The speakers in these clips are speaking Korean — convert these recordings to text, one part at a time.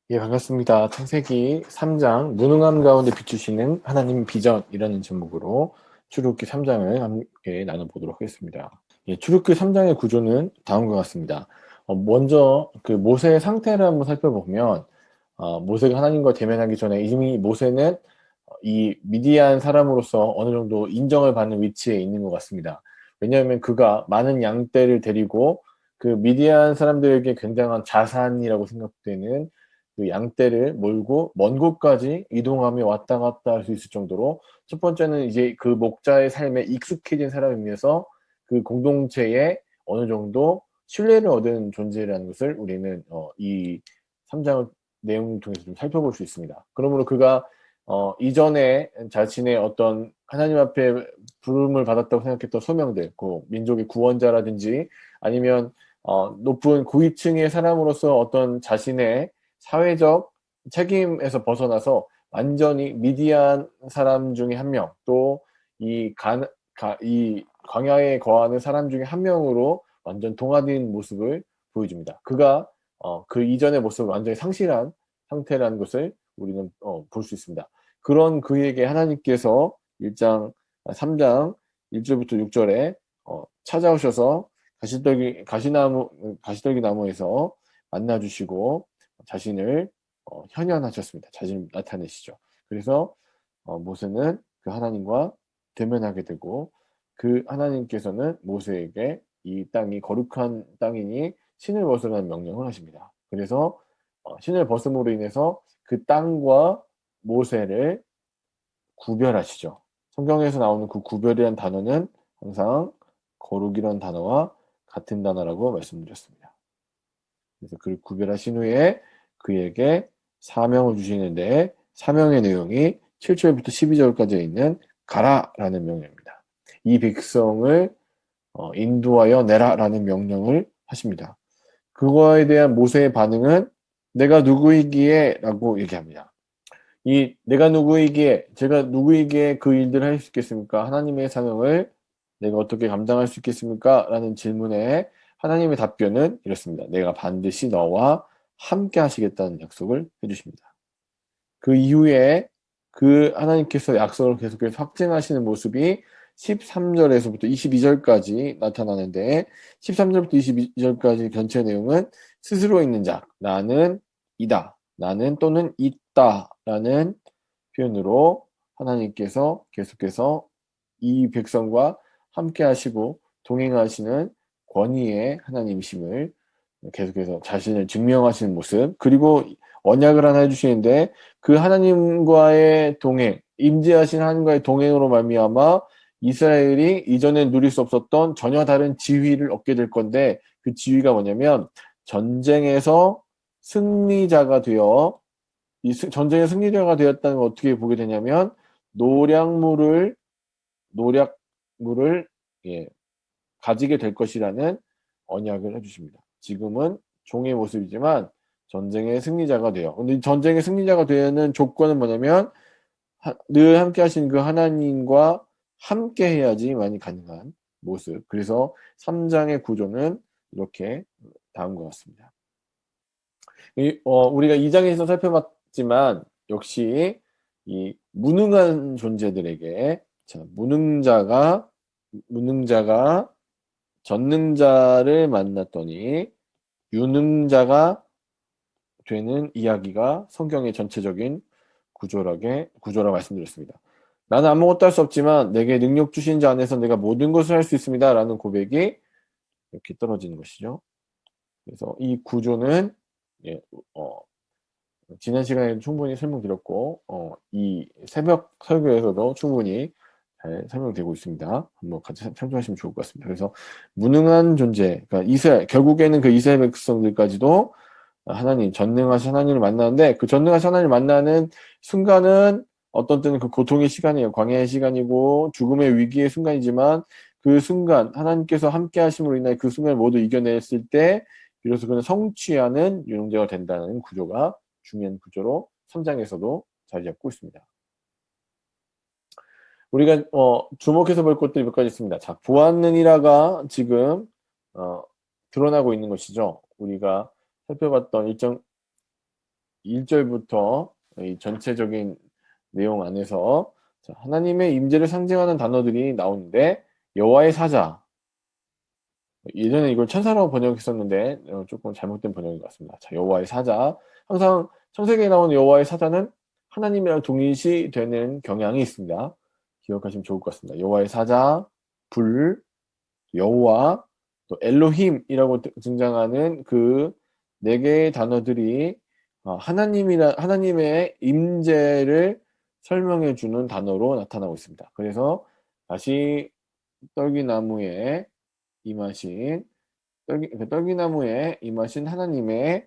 예, 반갑습니다. 창세기 3장 무능함 가운데 비추시는 하나님 비전이라는 제목으로 출애굽기 3장을 함께 나눠보도록 하겠습니다. 예, 출애굽기 3장의 구조는 다음과 같습니다. 먼저 그 모세의 상태를 한번 살펴보면 모세가 하나님과 대면하기 전에 이미 모세는 이 미디안 사람으로서 어느 정도 인정을 받는 위치에 있는 것 같습니다. 왜냐하면 그가 많은 양떼를 데리고 그 미디안 사람들에게 굉장한 자산이라고 생각되는 그 양떼를 몰고 먼 곳까지 이동하며 왔다 갔다 할 수 있을 정도로, 첫 번째는 이제 그 목자의 삶에 익숙해진 사람이면서 그 공동체에 어느 정도 신뢰를 얻은 존재라는 것을 우리는 이 3장 내용을 통해서 좀 살펴볼 수 있습니다. 그러므로 그가 이전에 자신의 어떤 하나님 앞에 부름을 받았다고 생각했던 소명들, 그 민족의 구원자라든지 아니면 높은 고위층의 사람으로서 어떤 자신의 사회적 책임에서 벗어나서 완전히 미디안 사람 중에 한 명, 또 이 광야에 거하는 사람 중에 한 명으로 완전 동화된 모습을 보여줍니다. 그가 그 이전의 모습을 완전히 상실한 상태라는 것을 우리는 볼 수 있습니다. 그런 그에게 하나님께서 3장 1절부터 6절에 찾아오셔서 가시떨기 나무에서 만나주시고 자신을 현현하셨습니다. 자신을 나타내시죠. 그래서 모세는 그 하나님과 대면하게 되고, 그 하나님께서는 모세에게 이 땅이 거룩한 땅이니 신을 벗으라는 명령을 하십니다. 그래서 신을 벗음으로 인해서 그 땅과 모세를 구별하시죠. 성경에서 나오는 그 구별이라는 단어는 항상 거룩이라는 단어와 같은 단어라고 말씀드렸습니다. 그래서 그를 구별하신 후에 그에게 사명을 주시는데, 사명의 내용이 7절부터 12절까지 있는 가라라는 명령입니다. 이 백성을 인도하여 내라라는 명령을 하십니다. 그거에 대한 모세의 반응은 내가 누구이기에 라고 얘기합니다. 이 내가 누구이기에, 제가 누구이기에 그 일들을 할 수 있겠습니까? 하나님의 사명을 내가 어떻게 감당할 수 있겠습니까? 라는 질문에 하나님의 답변은 이렇습니다. 내가 반드시 너와 함께 하시겠다는 약속을 해주십니다. 그 이후에 그 하나님께서 약속을 계속해서 확증하시는 모습이 13절에서부터 22절까지 나타나는데, 13절부터 22절까지 전체 내용은 스스로 있는 자, 나는 이다, 나는 또는 있다 라는 표현으로 하나님께서 계속해서 이 백성과 함께 하시고 동행하시는 권위의 하나님이심을 계속해서 자신을 증명하시는 모습, 그리고 언약을 하나 해주시는데 그 하나님과의 동행, 임재하신 하나님과의 동행으로 말미암아 이스라엘이 이전에 누릴 수 없었던 전혀 다른 지위를 얻게 될 건데, 그 지위가 뭐냐면 전쟁에서 승리자가 되어, 전쟁의 승리자가 되었다는 걸 어떻게 보게 되냐면 노략물을 노략물을 예, 가지게 될 것이라는 언약을 해주십니다. 지금은 종의 모습이지만 전쟁의 승리자가 돼요. 근데 전쟁의 승리자가 되는 조건은 뭐냐면 늘 함께 하신 그 하나님과 함께 해야지만이 가능한 모습. 그래서 3장의 구조는 이렇게 다음과 같습니다. 우리가 2장에서 살펴봤지만 역시 이 무능한 존재들에게, 자, 무능자가 전능자를 만났더니 유능자가 되는 이야기가 성경의 전체적인 구조라 말씀드렸습니다. 나는 아무것도 할 수 없지만 내게 능력 주신 자 안에서 내가 모든 것을 할 수 있습니다 라는 고백이 이렇게 떨어지는 것이죠. 그래서 이 구조는 예, 지난 시간에 충분히 설명드렸고 이 새벽 설교에서도 충분히 잘 설명되고 있습니다. 한번 같이 참조하시면 좋을 것 같습니다. 그래서 무능한 존재, 그러니까 결국에는 그 이스라엘 백성들까지도 전능하신 하나님을 만나는데, 그 전능하신 하나님을 만나는 순간은 어떤 때는 그 고통의 시간이에요. 광야의 시간이고 죽음의 위기의 순간이지만, 그 순간 하나님께서 함께 하심으로 인해 그 순간을 모두 이겨냈을 때 비로소 그는 성취하는 유능자가 된다는 구조가 중요한 구조로 3장에서도 자리 잡고 있습니다. 우리가 주목해서 볼 것들이 몇 가지 있습니다. 자, 보았느니라가 지금 드러나고 있는 것이죠. 우리가 살펴봤던 1절부터 이 전체적인 내용 안에서 하나님의 임재를 상징하는 단어들이 나오는데 여호와의 사자, 예전에 이걸 천사라고 번역했었는데 조금 잘못된 번역인 것 같습니다. 자, 여호와의 사자. 항상 창세기에 나오는 여호와의 사자는 하나님이랑 동일시 되는 경향이 있습니다. 기억하시면 좋을 것 같습니다. 여호와의 사자, 불, 여호와, 또 엘로힘이라고 등장하는 그 네 개의 단어들이 하나님의 임재를 설명해 주는 단어로 나타나고 있습니다. 그래서 다시 떨기나무에 임하신 떨기나무에 임하신 하나님의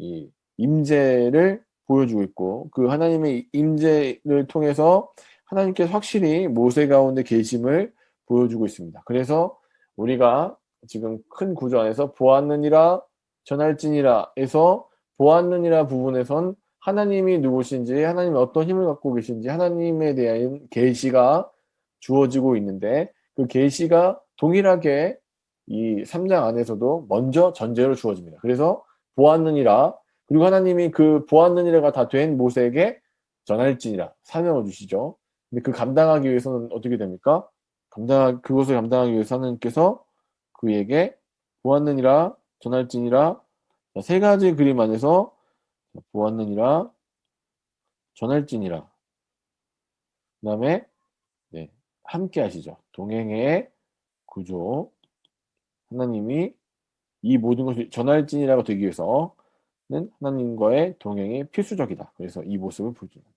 이 임재를 보여주고 있고, 그 하나님의 임재를 통해서 하나님께서 확실히 모세 가운데 계심을 보여주고 있습니다. 그래서 우리가 지금 큰 구조 안에서 보았느니라 전할지니라에서 보았느니라 부분에선 하나님이 누구신지, 하나님이 어떤 힘을 갖고 계신지, 하나님에 대한 계시가 주어지고 있는데, 그 계시가 동일하게 이 3장 안에서도 먼저 전제로 주어집니다. 그래서 보았느니라, 그리고 하나님이 그 보았느니라가 다 된 모세에게 전할지니라 사명을 주시죠. 근데 그 감당하기 위해서는 어떻게 됩니까? 그것을 감당하기 위해서 하나님께서 그에게 보았느니라, 전할지니라, 세 가지 그림 안에서 보았느니라, 전할지니라, 그 다음에 함께 하시죠. 동행의 구조. 하나님이 이 모든 것이 전할지니라가 되기 위해서는 하나님과의 동행이 필수적이다. 그래서 이 모습을 보여줍니다.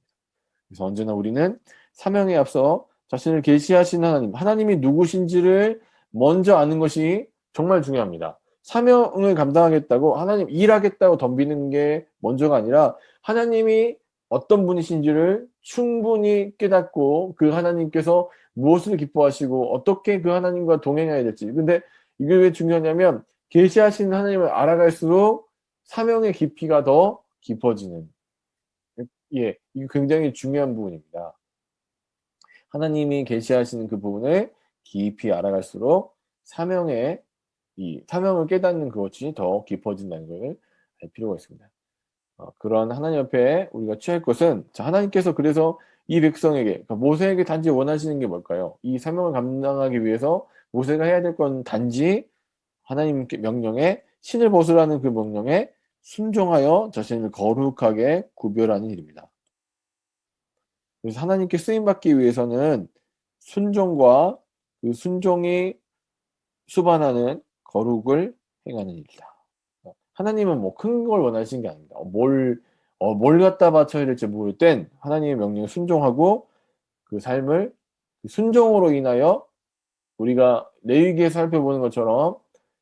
그래서 언제나 우리는 사명에 앞서 자신을 계시하신 하나님이 누구신지를 먼저 아는 것이 정말 중요합니다. 사명을 감당하겠다고 하나님 일하겠다고 덤비는 게 먼저가 아니라 하나님이 어떤 분이신지를 충분히 깨닫고 그 하나님께서 무엇을 기뻐하시고 어떻게 그 하나님과 동행해야 될지. 근데 이게 왜 중요하냐면 계시하신 하나님을 알아갈수록 사명의 깊이가 더 깊어지는, 이게 굉장히 중요한 부분입니다. 하나님이 계시하시는 그 부분을 깊이 알아갈수록 사명을 깨닫는 그것이 더 깊어진다는 것을 알 필요가 있습니다. 그런 하나님 앞에 우리가 취할 것은, 하나님께서 그래서 이 백성에게, 그러니까 모세에게 단지 원하시는 게 뭘까요? 이 사명을 감당하기 위해서 모세가 해야 될 건 단지 하나님께 명령에, 신을 벗으라는 그 명령에 순종하여 자신을 거룩하게 구별하는 일입니다. 그래서 하나님께 쓰임받기 위해서는 순종과 그 순종이 수반하는 거룩을 행하는 일이다. 하나님은 뭐 큰 걸 원하시는 게 아닙니다. 뭘 갖다 바쳐야 될지 모를 땐 하나님의 명령에 순종하고 그 삶을 순종으로 인하여, 우리가 레위기에서 살펴보는 것처럼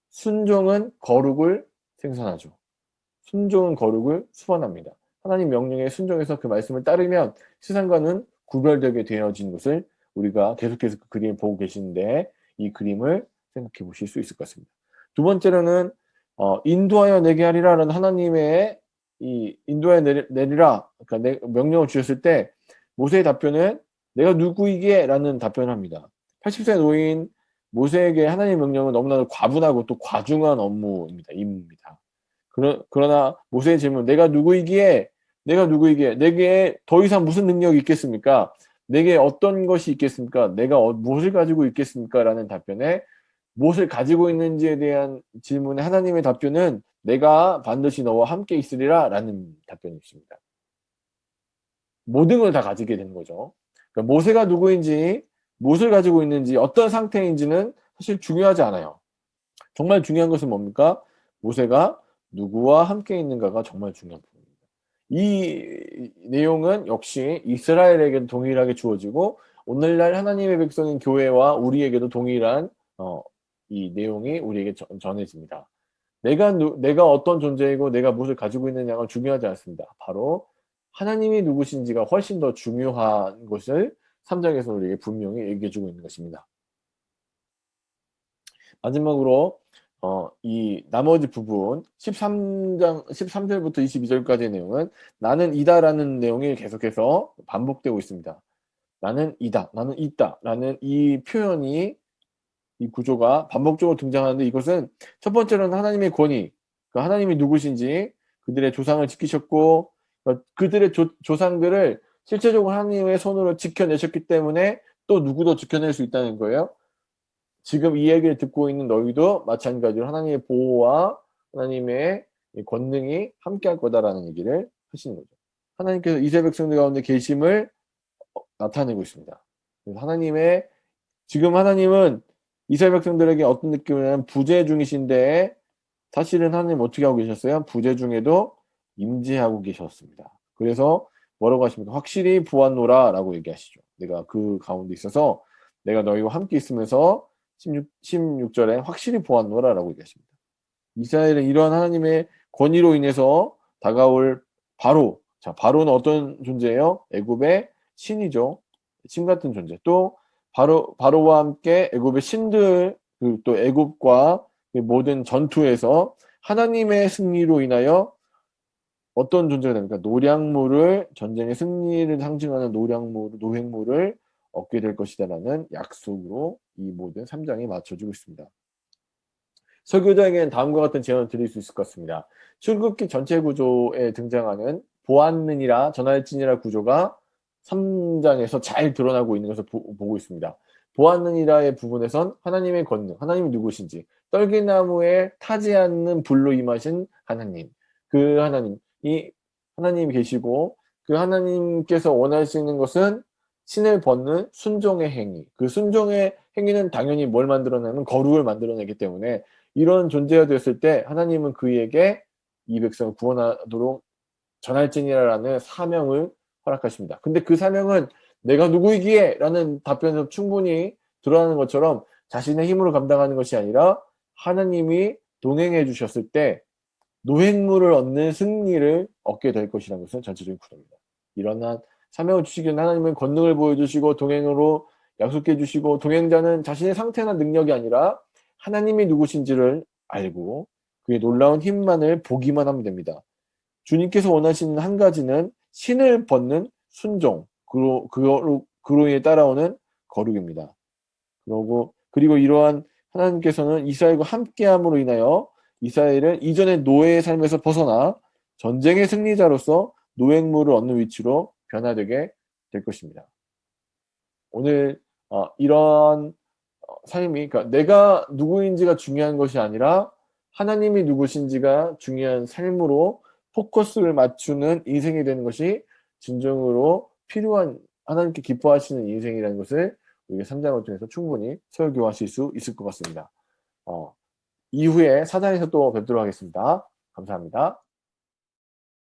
순종은 거룩을 생산하죠. 순종은 거룩을 수반합니다. 하나님 명령에 순종해서 그 말씀을 따르면 세상과는 구별되게 되어진 것을 우리가 계속해서 그 그림을 보고 계시는데, 이 그림을 생각해 보실 수 있을 것 같습니다. 두 번째로는 인도하여 내게 하리라라는 하나님의 이 인도하여 내리라, 그러니까 명령을 주셨을 때 모세의 답변은 내가 누구이게? 라는 답변을 합니다. 80세 노인 모세에게 하나님의 명령은 너무나도 과분하고 또 과중한 임무입니다. 그러나 모세의 질문, 내가 누구이기에? 내게 더 이상 무슨 능력이 있겠습니까? 내게 어떤 것이 있겠습니까? 내가 무엇을 가지고 있겠습니까? 라는 답변에, 무엇을 가지고 있는지에 대한 질문에 하나님의 답변은 내가 반드시 너와 함께 있으리라 라는 답변이십니다. 모든 걸 다 가지게 되는 거죠. 그러니까 모세가 누구인지, 무엇을 가지고 있는지, 어떤 상태인지는 사실 중요하지 않아요. 정말 중요한 것은 뭡니까? 모세가 누구와 함께 있는가가 정말 중요한 부분입니다. 이 내용은 역시 이스라엘에게도 동일하게 주어지고, 오늘날 하나님의 백성인 교회와 우리에게도 동일한 이 내용이 우리에게 전해집니다. 내가 어떤 존재이고 내가 무엇을 가지고 있느냐가 중요하지 않습니다. 바로 하나님이 누구신지가 훨씬 더 중요한 것을 3장에서 우리에게 분명히 얘기해주고 있는 것입니다. 마지막으로 이 나머지 부분 13절부터 22절까지의 내용은 나는 이다라는 내용이 계속해서 반복되고 있습니다. 나는 이다, 나는 있다 라는 이 표현이 이 구조가 반복적으로 등장하는데 이것은 첫 번째로는 하나님의 권위, 그 하나님이 누구신지 그들의 조상을 지키셨고 그들의 조상들을 실제적으로 하나님의 손으로 지켜내셨기 때문에 또 누구도 지켜낼 수 있다는 거예요. 지금 이 얘기를 듣고 있는 너희도 마찬가지로 하나님의 보호와 하나님의 권능이 함께할 거다라는 얘기를 하시는 거죠. 하나님께서 이스라엘 백성들 가운데 계심을 나타내고 있습니다. 그래서 지금 하나님은 이스라엘 백성들에게 어떤 느낌이냐면 부재 중이신데 사실은 하나님 어떻게 하고 계셨어요? 부재 중에도 임재하고 계셨습니다. 그래서 뭐라고 하십니까? 확실히 보았노라 라고 얘기하시죠. 내가 그 가운데 있어서 내가 너희와 함께 있으면서 16절에 확실히 보았노라 라고 얘기하십니다. 이스라엘은 이러한 하나님의 권위로 인해서 다가올 바로, 자, 바로는 어떤 존재예요? 애굽의 신이죠. 신 같은 존재. 또 바로와 함께 애굽의 신들, 또 애굽과 모든 전투에서 하나님의 승리로 인하여 어떤 존재가 됩니까? 전쟁의 승리를 상징하는 노획물을 얻게 될 것이다라는 약속으로 이 모든 3장이 맞춰지고 있습니다. 설교자에게는 다음과 같은 제안을 드릴 수 있을 것 같습니다. 출애굽기 전체 구조에 등장하는 보았느니라 전할지니라 구조가 3장에서 잘 드러나고 있는 것을 보고 있습니다. 보았느니라의 부분에선 하나님의 권능, 하나님이 누구신지, 떨기나무에 타지 않는 불로 임하신 하나님, 그 하나님이 계시고 그 하나님께서 원하시는 것은 신을 벗는 순종의 행위. 그 순종의 행위는 당연히 뭘 만들어내면 거룩을 만들어내기 때문에 이런 존재가 되었을 때 하나님은 그에게 이 백성을 구원하도록 전할지니라라는 사명을 허락하십니다. 근데 그 사명은 내가 누구이기에? 라는 답변에서 충분히 드러나는 것처럼 자신의 힘으로 감당하는 것이 아니라 하나님이 동행해 주셨을 때 노획물을 얻는 승리를 얻게 될 것이라는 것은 전체적인 구조입니다. 이러한 사명을 주시기는 하나님은 권능을 보여주시고 동행으로 약속해 주시고 동행자는 자신의 상태나 능력이 아니라 하나님이 누구신지를 알고 그의 놀라운 힘만을 보기만 하면 됩니다. 주님께서 원하시는 한 가지는 신을 벗는 순종, 그로 인해 따라오는 거룩입니다. 그리고 이러한 하나님께서는 이스라엘과 함께함으로 인하여 이스라엘은 이전의 노예의 삶에서 벗어나 전쟁의 승리자로서 노획물을 얻는 위치로 변화되게 될 것입니다. 오늘 이런 삶이, 그러니까 내가 누구인지가 중요한 것이 아니라 하나님이 누구신지가 중요한 삶으로 포커스를 맞추는 인생이 되는 것이 진정으로 필요한 하나님께 기뻐하시는 인생이라는 것을 우리가 3장을 통해서 충분히 설교하실 수 있을 것 같습니다. 이후에 4장에서 또 뵙도록 하겠습니다. 감사합니다.